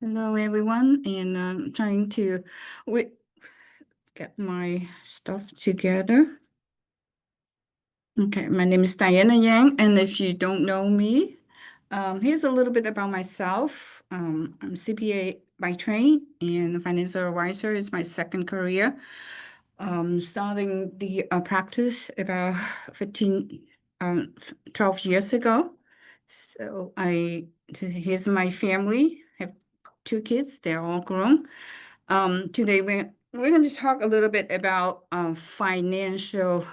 Hello, everyone, and I'm trying to get my stuff together. Okay, my name is Diana Yang, and if you don't know me, here's a little bit about myself. I'm CPA by training, and financial advisor is my second career. Starting the practice about 12 years ago. So here's my family. I have 2 kids. They're all grown. Today we're going to talk a little bit about the financial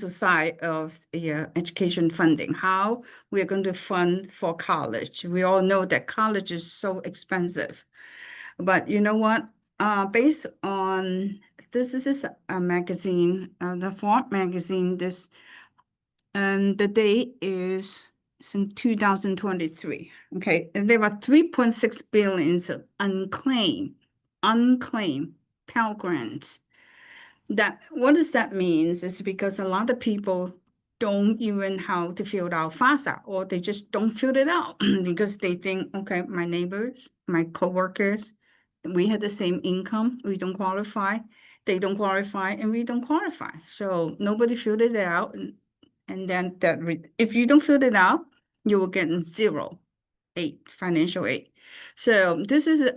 side of the education funding, how we're going to fund for college. We all know that college is so expensive. But you know what? Based on this is a magazine, the Ford magazine. The date is in 2023. Okay, and there were 3.6 billion of unclaimed Pell Grants. What does that mean? Is because a lot of people don't even how to fill it out FAFSA, or they just don't fill it out because they think, okay, my neighbors, my coworkers, we had the same income, we don't qualify, they don't qualify, and we don't qualify. So nobody filled it out, and then if you don't fill it out, you will get 0 aid, financial aid. So this is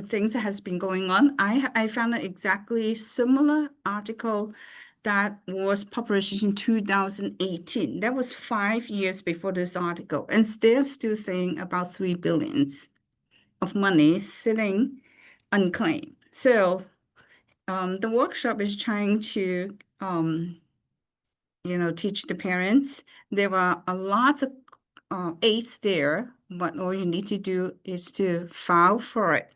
things that has been going on. I found an exactly similar article that was published in 2018. That was 5 years before this article, and they're still saying about 3 billions of money sitting unclaimed. So the workshop is trying to teach the parents. There are a lot of aids there, but all you need to do is to file for it.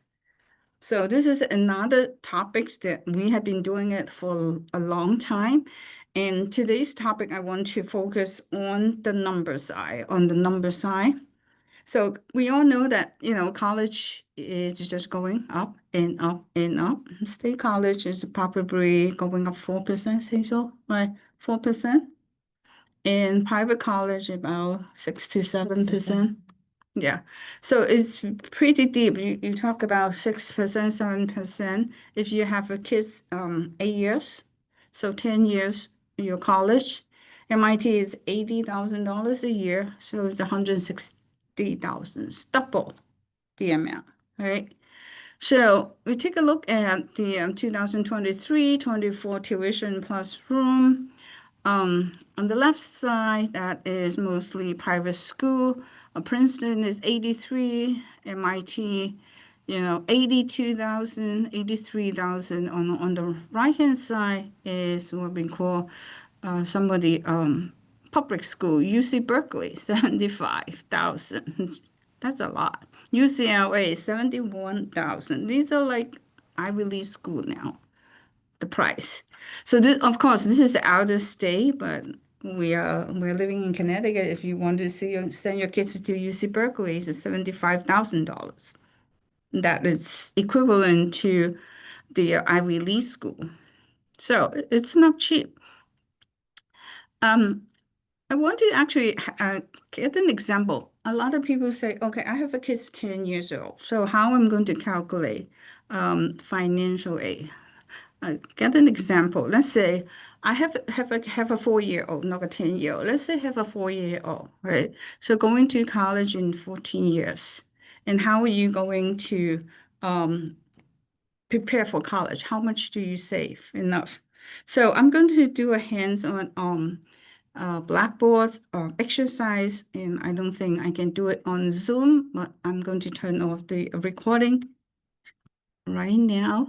So this is another topic that we have been doing it for a long time. And today's topic, I want to focus on the number side, So we all know that, college is just going up and up and up. State college is probably going up 4%, say so, right? 4%. And private college about 6 to 7%. Yeah, so it's pretty deep. You talk about 6%, 7%. If you have a kids 8 years, so 10 years your college. MIT is $80,000 a year, so it's 160,000. It's double the amount, right? So we take a look at the 2023-24 tuition plus room. On the left side, that is mostly private school. Princeton is 83, MIT, 82,000, 83,000. On the right-hand side is what we call some of the public school. UC Berkeley, 75,000. That's a lot. UCLA, 71,000. These are like Ivy League school now, the price. So this, of course, this is the outer state, but we're living in Connecticut. If you want to send your kids to UC Berkeley, it's $75,000. That is equivalent to the Ivy League school. So it's not cheap. I want to actually get an example. A lot of people say, okay, I have a kid 10 years old. So how I'm going to calculate financial aid? Get an example. Let's say I have a 4-year-old, not a 10-year-old. Let's say I have a 4-year-old, right? So going to college in 14 years. And how are you going to prepare for college? How much do you save? Enough. So I'm going to do a hands-on Blackboard exercise, and I don't think I can do it on Zoom, but I'm going to turn off the recording right now.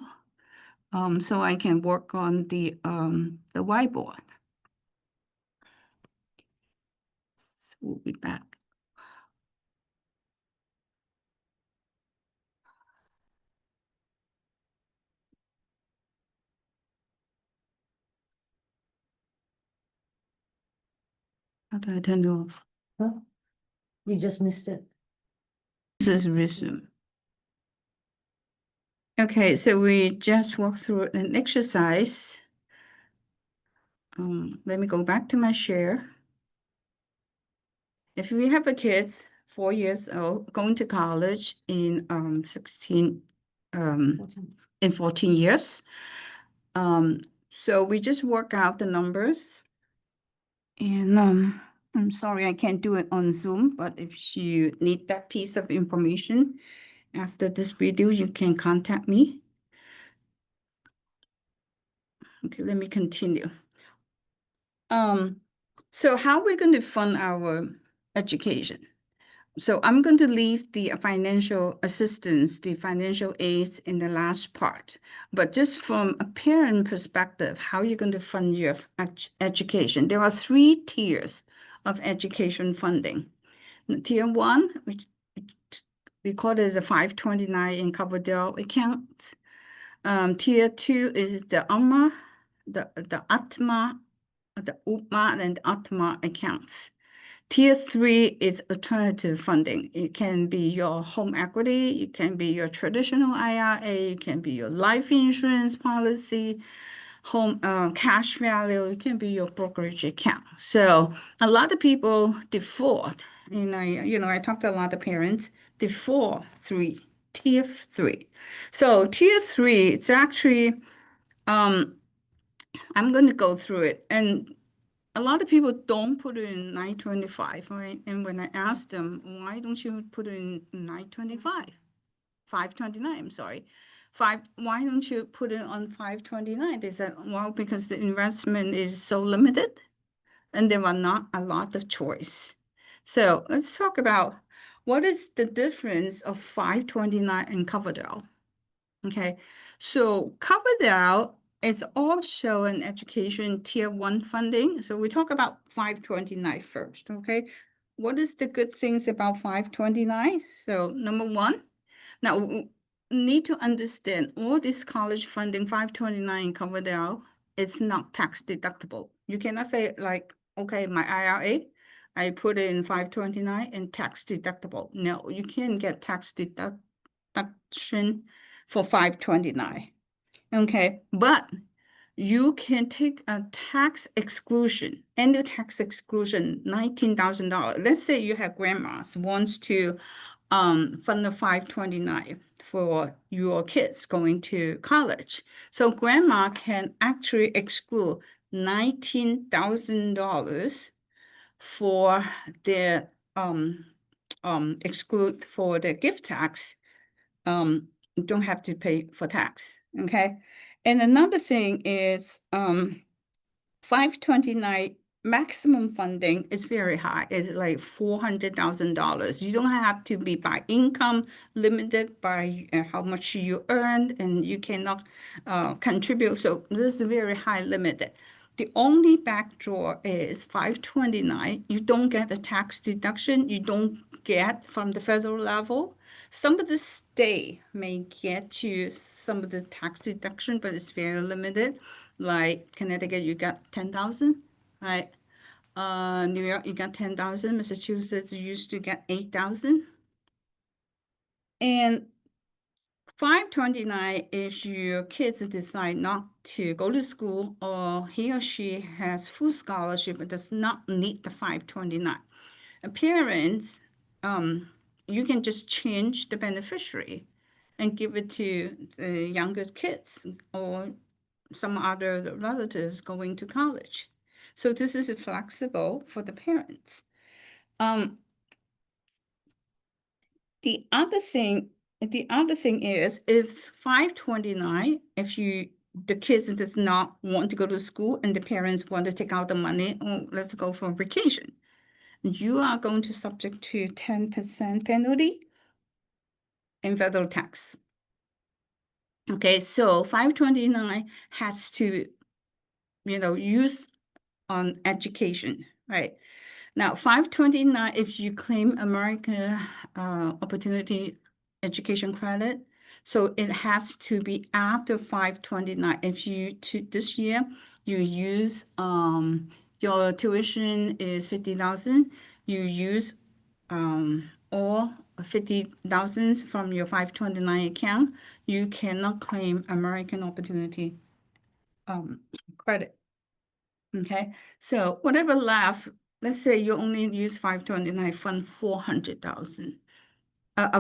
So I can work on the whiteboard. So we'll be back. How do I turn it off? Huh? You just missed it. This is resume. Okay, so we just walked through an exercise. Let me go back to my share. If we have a kids 4 years old going to college in 16 in 14 years, so we just work out the numbers. And I'm sorry I can't do it on Zoom, but if you need that piece of information after this video, you can contact me. Okay, let me continue. So how we're going to fund our education? So I'm going to leave the financial assistance, the financial aids in the last part. But just from a parent perspective, how are you going to fund your education? There are 3 tiers of education funding. Tier 1, which we call it the 529 in Coverdell account. Tier 2 is the UMA, the UTMA, the UTMA and UTMA accounts. Tier 3 is alternative funding. It can be your home equity, it can be your traditional IRA, it can be your life insurance policy, home cash value, it can be your brokerage account. So a lot of people default, and I talked to a lot of parents, default tier 3. So tier 3, it's actually, I'm going to go through it. And a lot of people don't put it in 925, right? And when I ask them, why don't you put it in 925? 529, I'm sorry. Why don't you put it on 529? They said, well, because the investment is so limited and there are not a lot of choice. So let's talk about what is the difference of 529 and Coverdell. Okay, so Coverdell is also an education tier 1 funding. So we talk about 529 first, okay? What is the good things about 529? So number 1, now we need to understand all this college funding, 529 in Coverdell, it's not tax deductible. You cannot say like, okay, my IRA, I put it in 529 and tax deductible. No, you can't get tax deduction for 529. Okay, but you can take a tax exclusion, annual tax exclusion, $19,000. Let's say you have grandmas wants to fund the 529 for your kids going to college. So grandma can actually exclude $19,000 for their exclude for the gift tax. Don't have to pay for tax, okay? And another thing is 529 maximum funding is very high. It's like $400,000. You don't have to be by income limited by how much you earned, and you cannot contribute. So this is very high limited. The only backdoor is 529. You don't get a tax deduction. You don't get from the federal level. Some of the state may get you some of the tax deduction, but it's very limited. Like Connecticut, you got 10,000, right? New York, you got 10,000. Massachusetts, you used to get 8,000. And 529, if your kids decide not to go to school or he or she has full scholarship but does not need the 529. Parents, you can just change the beneficiary and give it to the youngest kids or some other relatives going to college. So this is flexible for the parents. The other thing is if 529, if the kids does not want to go to school and the parents want to take out the money, oh, let's go for vacation. You are going to subject to 10% penalty in federal tax. Okay, so 529 has to, use on education, right? Now, 529, if you claim American Opportunity Education Credit, so it has to be after 529. If this year, you use your tuition is 50,000, you use all 50,000 from your 529 account, you cannot claim American Opportunity credit. Okay, so whatever left, let's say you only use 529 fund 400,000,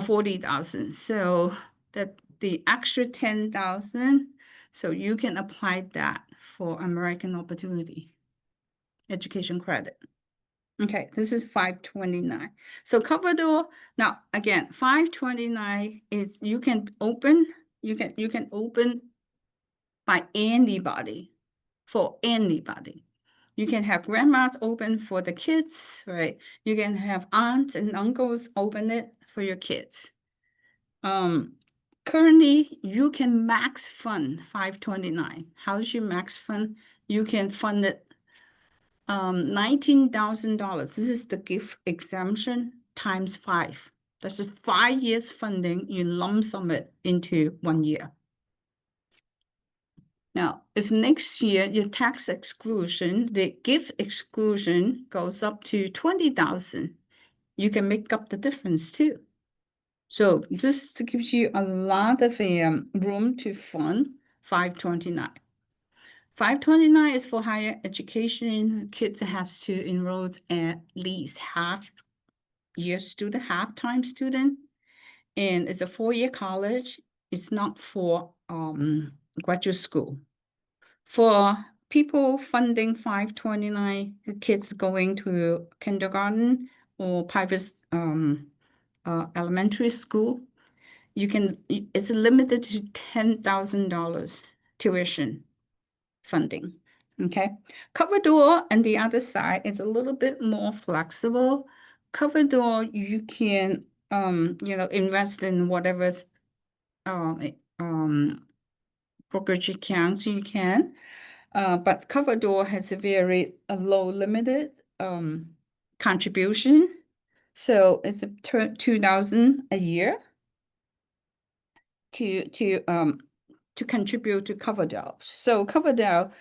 40,000. So that the extra 10,000, so you can apply that for American Opportunity Education Credit. Okay, this is 529. So Coverdell, now again, 529 is you can open by anybody, for anybody. You can have grandmas open for the kids, right? You can have aunts and uncles open it for your kids. Currently, you can max fund 529. How does you max fund? You can fund it $19,000. This is the gift exemption times 5. That's a 5 years funding. You lump sum it into 1 year. Now, if next year your tax exclusion, the gift exclusion goes up to 20,000, you can make up the difference too. So this gives you a lot of room to fund 529. 529 is for higher education. Kids have to enroll at least half-year student, half-time student, and it's a 4-year college. It's not for graduate school. For people funding 529, kids going to kindergarten or private elementary school, it's limited to $10,000 tuition funding. Okay. Coverdell on the other side is a little bit more flexible. Coverdell, you can invest in whatever brokerage accounts you can. But Coverdell has a very low limited contribution. So it's a 2,000 a year to contribute to Coverdell. So Coverdell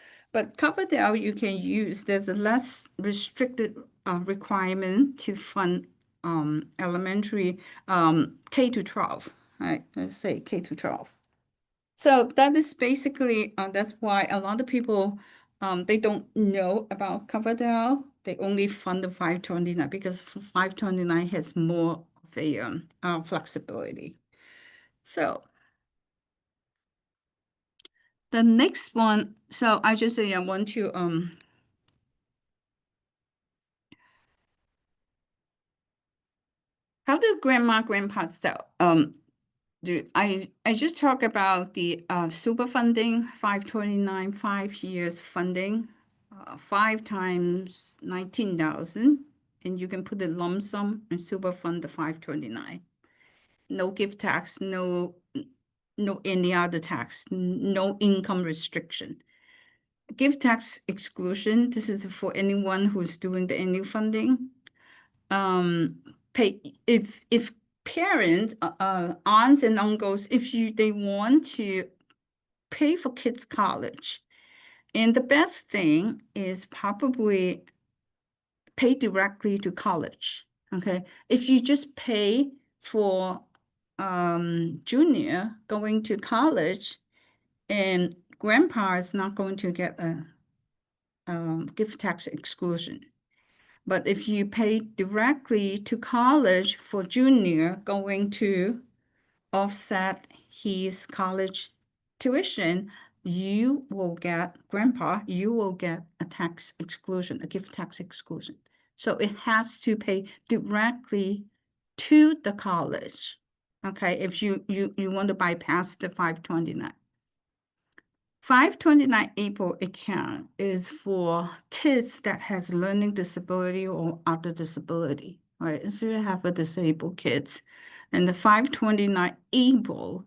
you can use, there's a less restricted requirement to fund elementary K to 12, right? Let's say K to 12. So that is basically, that's why a lot of people, they don't know about Coverdell. They only fund the 529 because 529 has more of a flexibility. So the next one, so I just say I want to how do grandma, grandpa sell? I just talk about the super funding, 529, 5 years funding, 5 times 19,000, and you can put the lump sum and super fund the 529. No gift tax, no any other tax, no income restriction. Gift tax exclusion, this is for anyone who's doing the annual funding. Pay if parents, aunts and uncles, if they want to pay for kids' college, and the best thing is probably pay directly to college. Okay, if you just pay for junior going to college, and grandpa is not going to get a gift tax exclusion. But if you pay directly to college for junior going to offset his college tuition, you will get, grandpa, you will get a tax exclusion, a gift tax exclusion. So it has to pay directly to the college. Okay, if you want to bypass the 529. 529 April account is for kids that has learning disability or other disability, right? So you have a disabled kids. And the 529 April,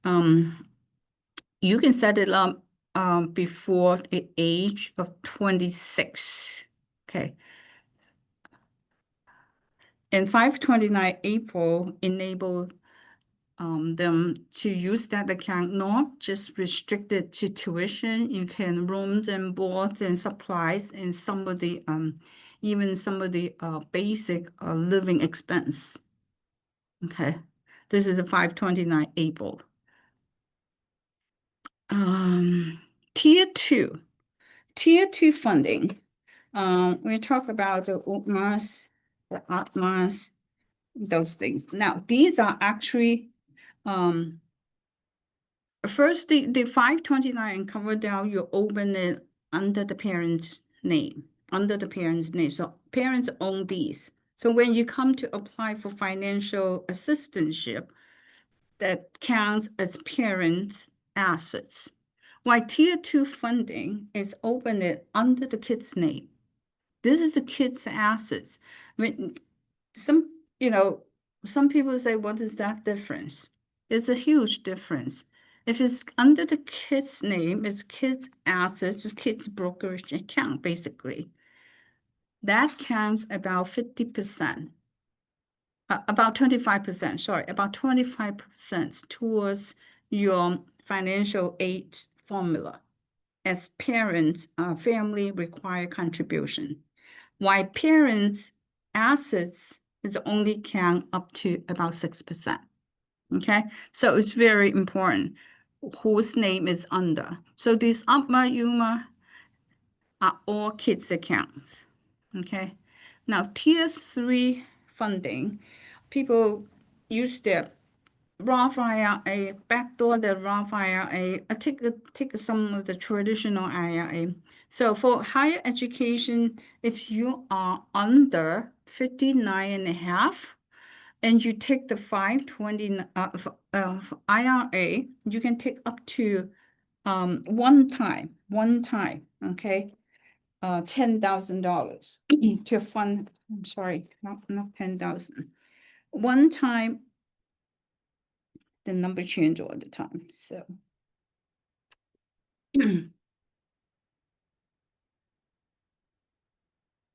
you can set it up before the age of 26. Okay. And 529 April enable them to use that account, not just restricted to tuition. You can rooms and boards and supplies and some of the even some of the basic living expense. Okay, this is the 529 April. Tier 2. Tier 2 funding. We talk about the UTMAs, the ATMAs, those things. Now, these are actually first the 529 in Coverdell, you open it under the parent's name, So parents own these. So when you come to apply for financial assistance, that counts as parents' assets. While Tier 2 funding is opened under the kid's name. This is the kid's assets. When some, some people say, what is that difference? It's a huge difference. If it's under the kid's name, it's kid's assets, it's kid's brokerage account, basically. That counts about 50%. About 25%, sorry, about 25% towards your financial aid formula as parents, family required contribution. While parents' assets is only count up to about 6%. Okay, so it's very important whose name is under. So these UTMA, UGMA are all kids' accounts. Okay, now Tier 3 funding, people use their Roth IRA, backdoor the Roth IRA, take some of the traditional IRA. So for higher education, if you are under 59 and a half, and you take the 520 IRA, you can take up to one time, okay, $10,000 to fund. I'm sorry, not 10,000. One time, the number change all the time. So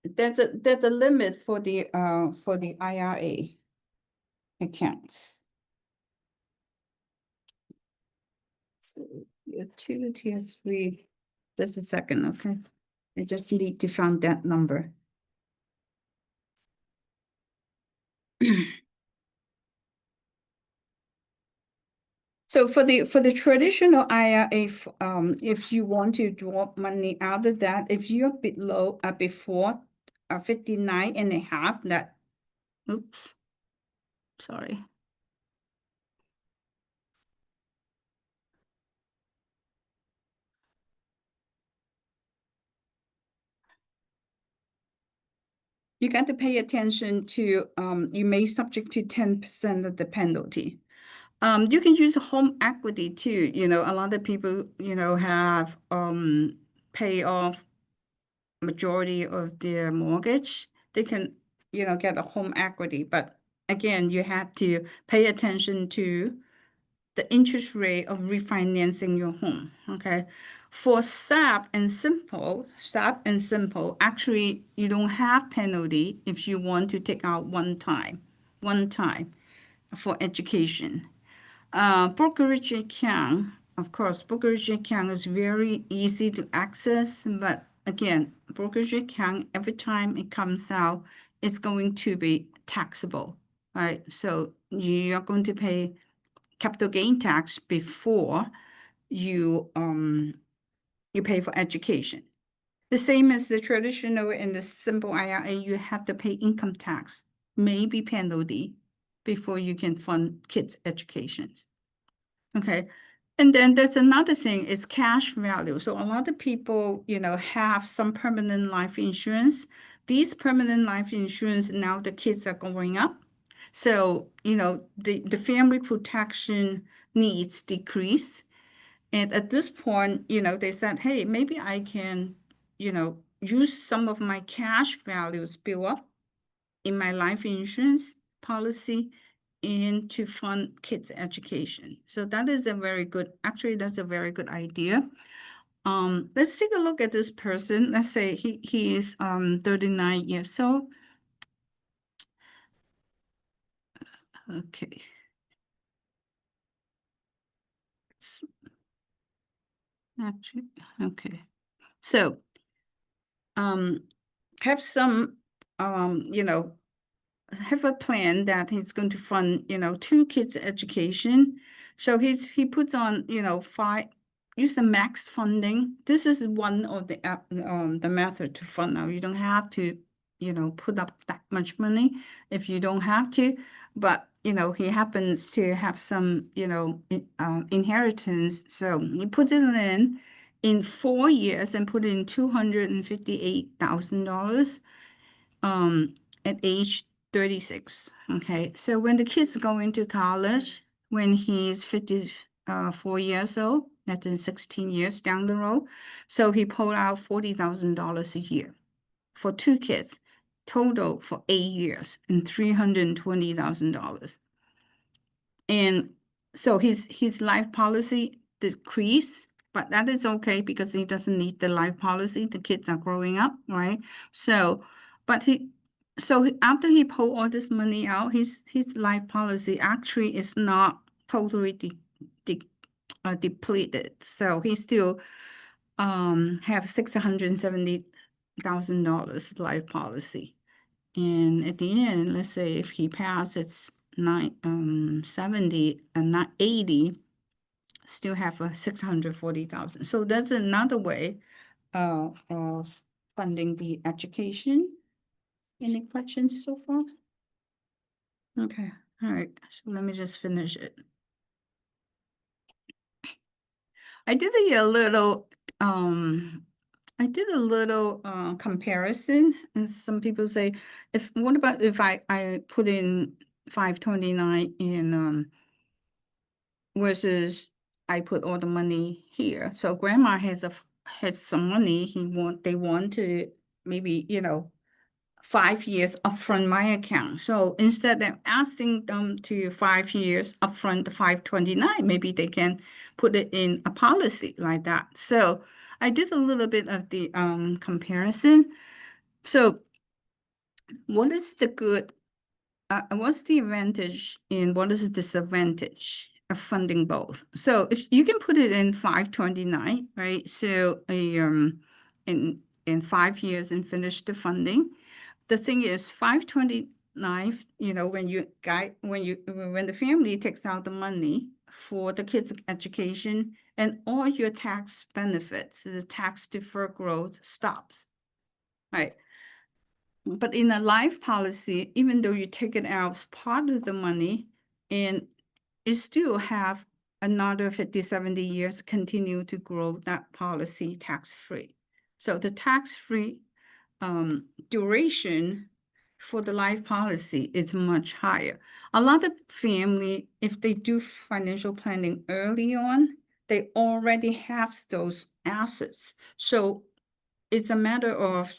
there's a limit for the IRA accounts. So Tier 2, Tier 3. Just a second, okay. I just need to find that number. So for the traditional IRA, if you want to draw money out of that, if you're below before 59 and a half, that, oops, sorry. You got to pay attention to, you may subject to 10% of the penalty. You can use home equity too. A lot of people, have pay off majority of their mortgage. They can, get a home equity. But again, you have to pay attention to the interest rate of refinancing your home. Okay. For SAP and Simple, actually, you don't have penalty if you want to take out one time for education. Brokerage account, of course, brokerage account is very easy to access, but again, brokerage account, every time it comes out, it's going to be taxable, right? So you're going to pay capital gain tax before you pay for education. The same as the traditional and the simple IRA, you have to pay income tax, maybe penalty, before you can fund kids' educations. Okay. And then there's another thing is cash value. So a lot of people, have some permanent life insurance. These permanent life insurance, now the kids are growing up. So, the family protection needs decrease. And at this point, they said, hey, maybe I can, use some of my cash values build up in my life insurance policy and to fund kids' education. So that is that's a very good idea. Let's take a look at this person. Let's say he is 39 years old. Okay. Actually, okay. So have some have a plan that he's going to fund, two kids' education. So he puts on, use the max funding. This is one of the method to fund now. You don't have to, put up that much money if you don't have to. But, he happens to have some, inheritance. So he put it in 4 years and put in $258,000 at age 36. Okay, so when the kids go into college, when he's 54 years old, that's in 16 years down the road. So he pulled out $40,000 a year for two kids, total for 8 years and $320,000. And so his life policy decreased, but that is okay because he doesn't need the life policy. The kids are growing up, right? So, but after he pulled all this money out, his life policy actually is not totally depleted. So he still have $670,000 life policy. And at the end, let's say if he passes 70 and not 80, still have a 640,000. So that's another way of funding the education. Any questions so far? Okay, all right. So let me just finish it. I did a little comparison, and some people say, what about if I put in 529 in versus I put all the money here. So grandma has some money. They want to maybe 5 years upfront my account. So instead of asking them to 5 years upfront the 529, maybe they can put it in a policy like that. So I did a little bit of the comparison. So what is the good? What's the advantage and what is the disadvantage of funding both? So if you can put it in 529, right? So in 5 years and finish the funding. The thing is 529, when the family takes out the money for the kids' education and all your tax benefits, the tax deferred growth stops, right? But in a life policy, even though you take it out as part of the money, and you still have another 50, 70 years continue to grow that policy tax-free. So the tax-free duration for the life policy is much higher. A lot of family, if they do financial planning early on, they already have those assets. So it's a matter of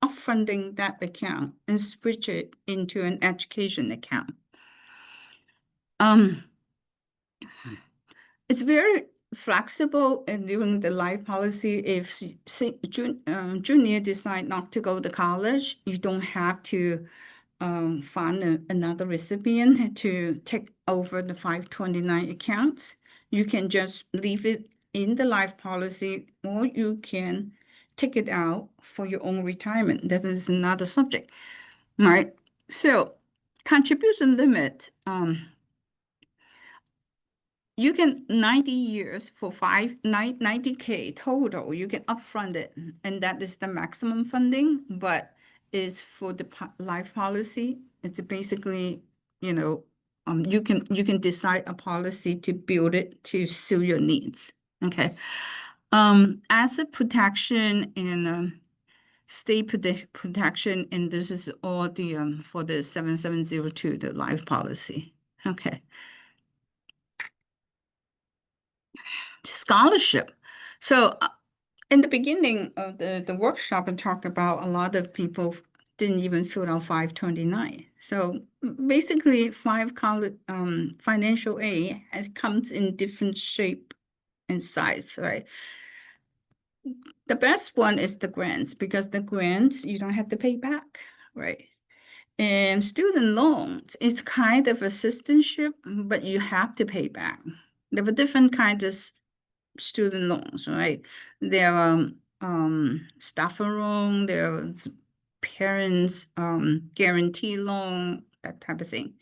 upfunding that account and switch it into an education account. It's very flexible and during the life policy. If junior decide not to go to college, you don't have to find another recipient to take over the 529 accounts. You can just leave it in the life policy, or you can take it out for your own retirement. That is another subject, right? So contribution limit, you can 90 years for 90K total, you can upfront it, and that is the maximum funding, but is for the life policy. It's basically, you can decide a policy to build it to suit your needs. Okay. Asset protection and state protection, and this is all the for the 7702, the life policy. Okay. Scholarship. So in the beginning of the workshop, I talked about a lot of people didn't even fill out 529. So basically, financial aid comes in different shape and size, right? The best one is the grants, because the grants you don't have to pay back, right? And student loans, it's kind of assistantship, but you have to pay back. There are different kinds of student loans, right? There are staff loan, there are parents guarantee loan, that type of thing.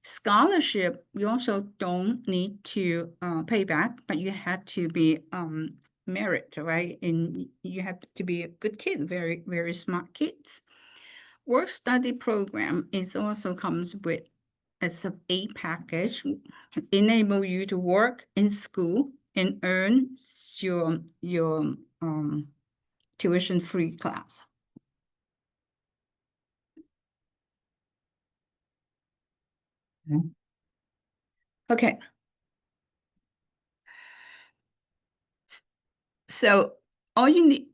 Scholarship, you also don't need to pay back, but you had to be merit, right? And you have to be a good kid, very, very smart kids. Work study program is also comes with as a aid package, enable you to work in school and earn your tuition-free class. Okay. So all you need,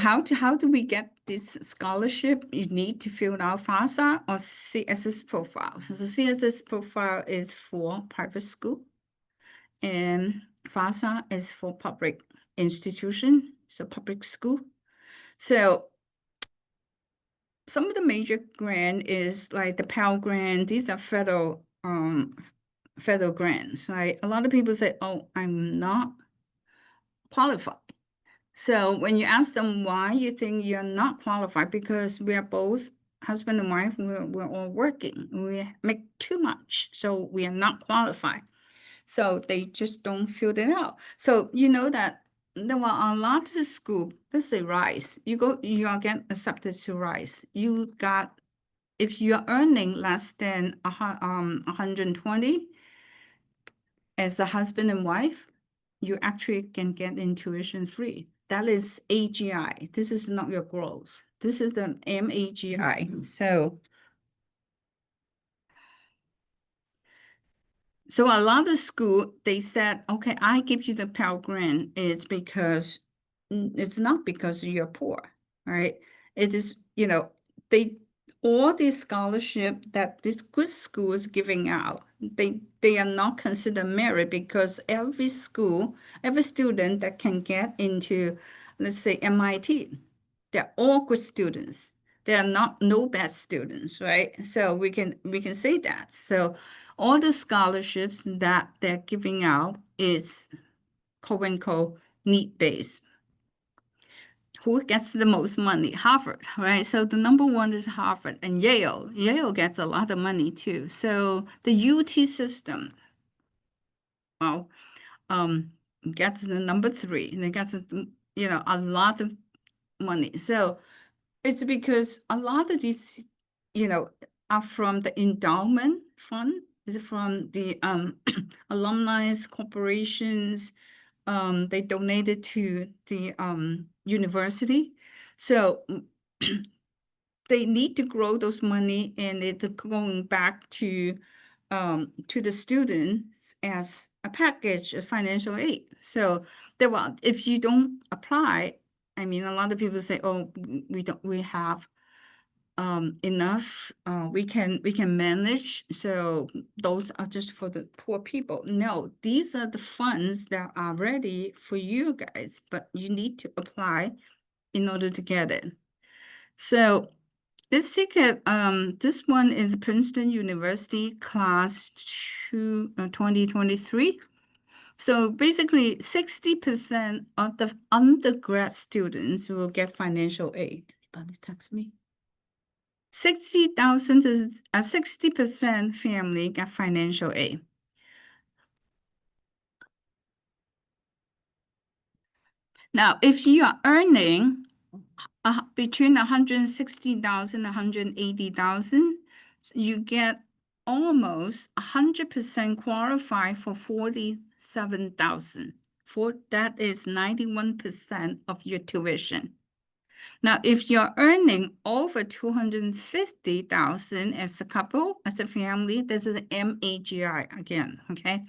how do we get this scholarship? You need to fill out FAFSA or CSS profile. So the CSS profile is for private school, and FAFSA is for public institution, so public school. So some of the major grant is like the Pell Grant. These are federal grants, right? A lot of people say, "Oh, I'm not qualified." So when you ask them why you think you're not qualified, because we are both husband and wife, we're all working, we make too much, so we are not qualified. So they just don't fill it out. So you know that there are a lot of school, let's say Rice, you are get accepted to Rice. If you are earning less than 120 as a husband and wife, you actually can get in tuition free. That is AGI. This is not your gross. This is the MAGI. So a lot of school, they said, okay, I give you the Pell Grant is because it's not because you're poor, right? It is, all the scholarship that this good school is giving out, they are not considered merit because every school, every student that can get into, let's say, MIT, they're all good students. They are not no bad students, right? So we can say that. So all the scholarships that they're giving out is quote unquote need based. Who gets the most money? Harvard, right? So the number one is Harvard and Yale. Yale gets a lot of money too. So the UT system, well, gets the number three, and it gets a lot of money. So it's because a lot of these, are from the endowment fund, is from the alumni corporations. They donated to the university. So they need to grow those money, and it's going back to the students as a package of financial aid. So if you don't apply, I mean, a lot of people say, "Oh, we have enough, we can manage, so those are just for the poor people." No, these are the funds that are ready for you guys, but you need to apply in order to get it. So this ticket, this one is Princeton University class 2023. So basically 60% of the undergrad students will get financial aid. Anybody text me? 60,000 is 60% family get financial aid. Now, if you are earning between 160,000 and 180,000, you get almost 100% qualify for 47,000. That is 91% of your tuition. Now, if you're earning over 250,000 as a couple, as a family, this is MAGI again, okay?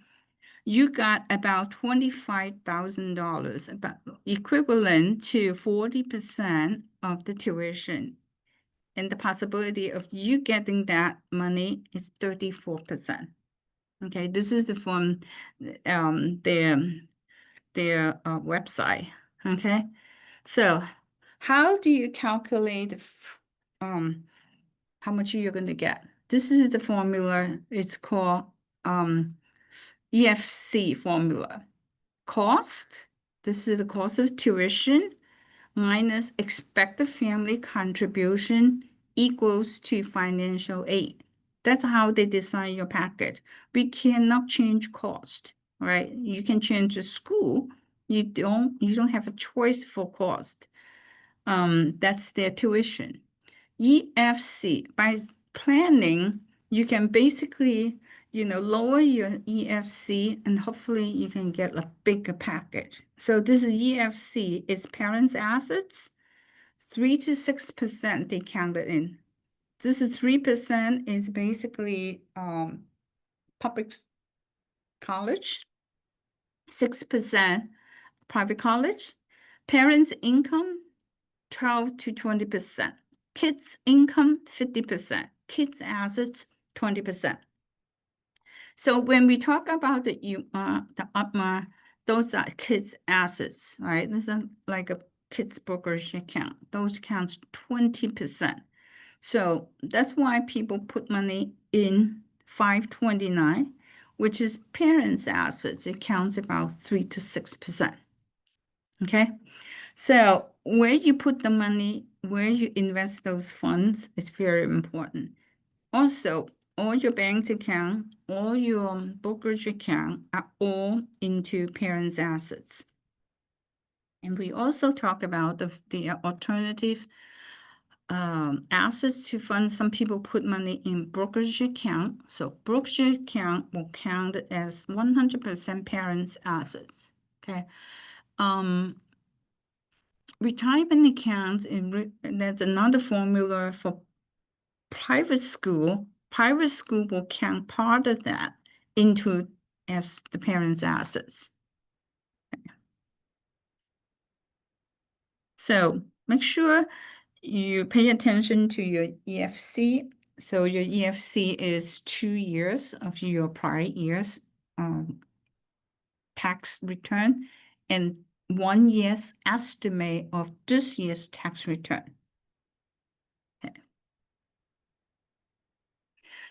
You got about $25,000, about equivalent to 40% of the tuition. And the possibility of you getting that money is 34%. Okay, this is from their website. Okay, so how do you calculate how much you're going to get? This is the formula. It's called EFC formula. Cost, this is the cost of tuition minus expected family contribution equals to financial aid. That's how they design your package. We cannot change cost, right? You can change the school. You don't have a choice for cost. That's their tuition. EFC, by planning, you can basically, lower your EFC and hopefully you can get a bigger package. So this is EFC, it's parents' assets, 3 to 6% they counted in. This is 3% is basically public college, 6% private college, parents' income, 12 to 20%. Kids' income, 50%. Kids' assets, 20%. So when we talk about the UTMA, those are kids' assets, right? This is like a kids' brokerage account. Those counts 20%. So that's why people put money in 529, which is parents' assets. It counts about 3 to 6%. Okay? So where you put the money, where you invest those funds is very important. Also, all your bank account, all your brokerage account are all into parents' assets. And we also talk about the alternative assets to fund. Some people put money in brokerage account. So brokerage account will count as 100% parents' assets. Okay. Retirement accounts, that's another formula for private school. Private school will count part of that into as the parents' assets. So make sure you pay attention to your EFC. So your EFC is 2 years of your prior year's tax return and 1 year's estimate of this year's tax return. Okay.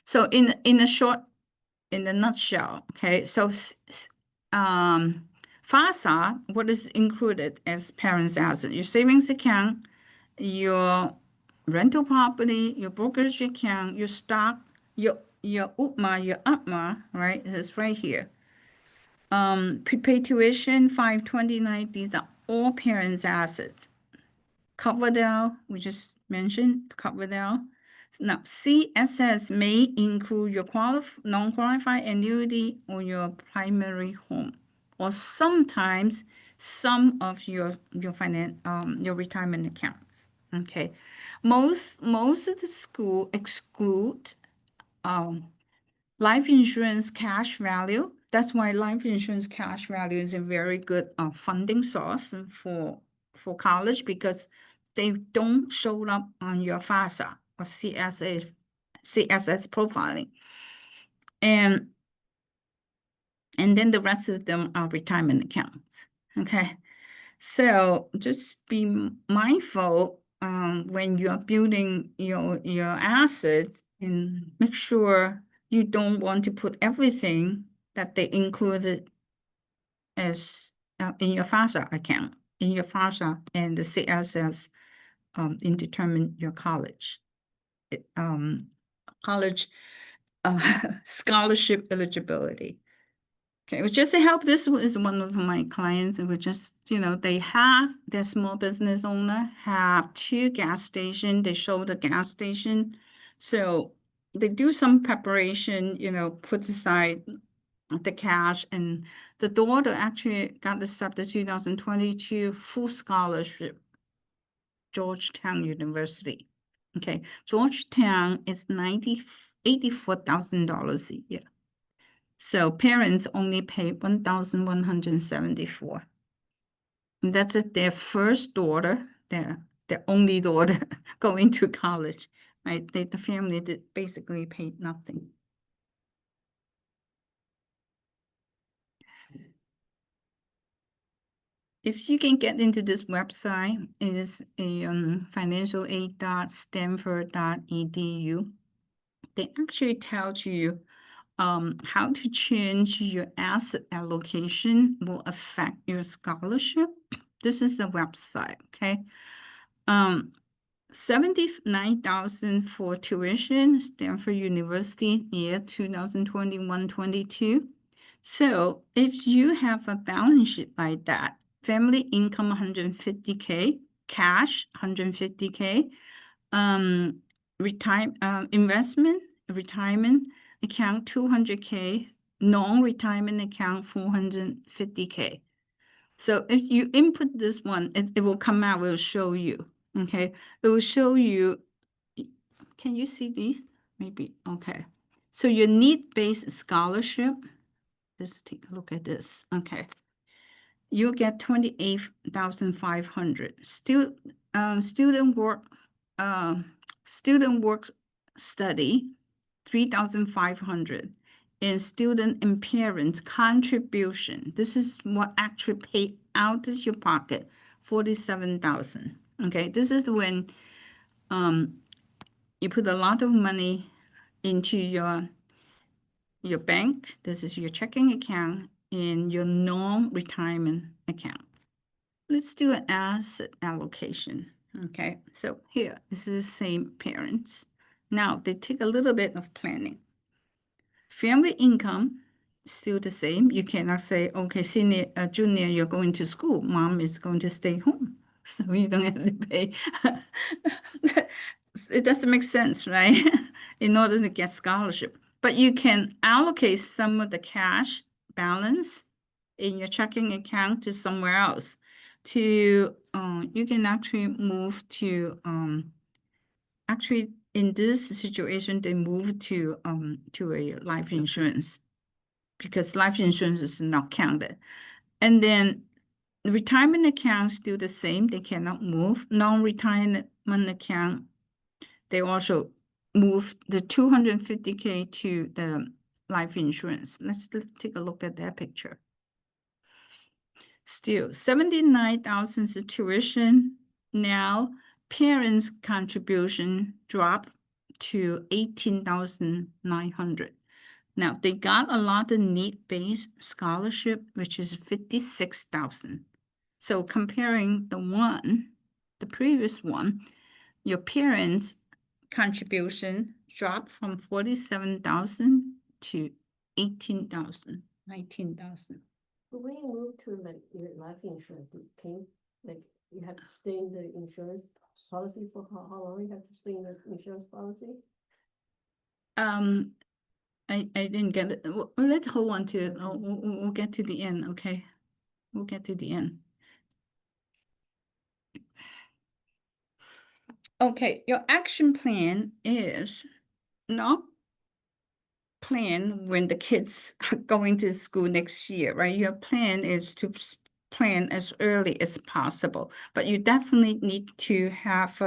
So in a nutshell, okay, so FASA, what is included as parents' asset? Your savings account, your rental property, your brokerage account, your stock, your UTMA, your UTMA, right? It's right here. Prepaid tuition, 529, these are all parents' assets. Coverdell, we just mentioned Coverdell. Now, CSS may include your non-qualified annuity or your primary home, or sometimes some of your retirement accounts. Okay, most of the school exclude life insurance cash value. That's why life insurance cash value is a very good funding source for college, because they don't show up on your FAFSA or CSS profiling. And then the rest of them are retirement accounts. Okay. So just be mindful when you are building your assets, and make sure you don't want to put everything that they included as in your FAFSA account, in your FAFSA and the CSS in determine your college. College scholarship eligibility. Okay, it was just to help. This is one of my clients, and we just, they have their small business owner have 2 gas stations. They show the gas station. So they do some preparation, put aside the cash, and the daughter actually got accepted 2022 full scholarship, Georgetown University. Okay, Georgetown is $84,000 a year. So parents only pay $1,174. And that's their first daughter, their only daughter going to college, right? The family basically paid nothing. If you can get into this website, it is a financialaid.stanford.edu. They actually tell you how to change your asset allocation will affect your scholarship. This is the website, okay? $79,000 for tuition, Stanford University, year 2021-22. So if you have a balance sheet like that, family income 150K, cash 150K, investment, retirement account 200K, non-retirement account 450K. So if you input this one, it will come out, will show you, okay? It will show you, can you see these? Maybe, okay. So your need-based scholarship, let's take a look at this, okay. You get 28,500. Student work study, 3,500. And student and parents contribution. This is what actually paid out of your pocket, 47,000. Okay, this is when you put a lot of money into your bank. This is your checking account and your non-retirement account. Let's do an asset allocation. Okay, so here, this is the same parents. Now, they take a little bit of planning. Family income, still the same. You cannot say, okay, senior, junior, you're going to school. Mom is going to stay home. So you don't have to pay. It doesn't make sense, right? In order to get scholarship. But you can allocate some of the cash balance in your checking account to somewhere else. You can actually move to, actually in this situation, they move to a life insurance because life insurance is not counted. And then the retirement accounts do the same. They cannot move. Non-retirement account, they also move the 250K to the life insurance. Let's take a look at that picture. Still, 79,000 is tuition. Now, parents' contribution dropped to 18,900. Now, they got a lot of need-based scholarship, which is 56,000. So comparing the previous one, your parents' contribution dropped from 47,000 to 18,000, 19,000. When you move to like your life insurance, you have to stay in the insurance policy for how long you have to stay in the insurance policy? I didn't get it. Let's hold on to it. We'll get to the end, okay? We'll get to the end. Okay, your action plan is not plan when the kids are going to school next year, right? Your plan is to plan as early as possible, but you definitely need to have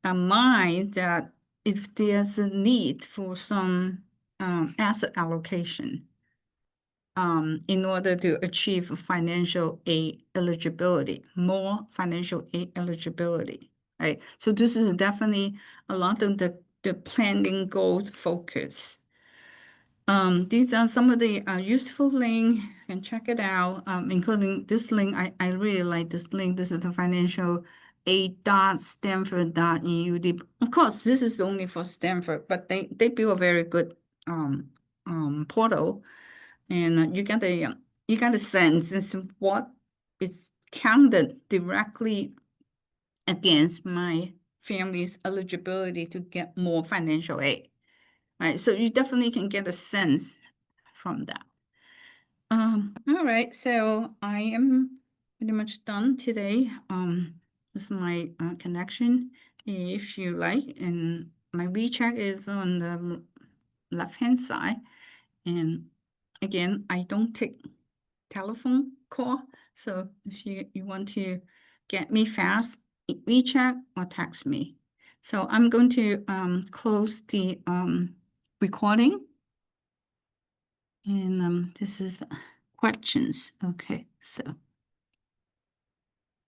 a mind that if there's a need for some asset allocation in order to achieve financial aid eligibility, more financial aid eligibility, right? So this is definitely a lot of the planning goals focus. These are some of the useful links. You can check it out, including this link. I really like this link. This is the financial aid.stanford.edu. Of course, this is only for Stanford, but they build a very good portal, and you get a sense as to what is counted directly against my family's eligibility to get more financial aid. Right, so you definitely can get a sense from that. All right, so I am pretty much done today. This is my connection. If you like, and my WeChat is on the left-hand side. And again, I don't take telephone call. So if you want to get me fast, WeChat or text me. So I'm going to close the recording. And this is questions. Okay, so.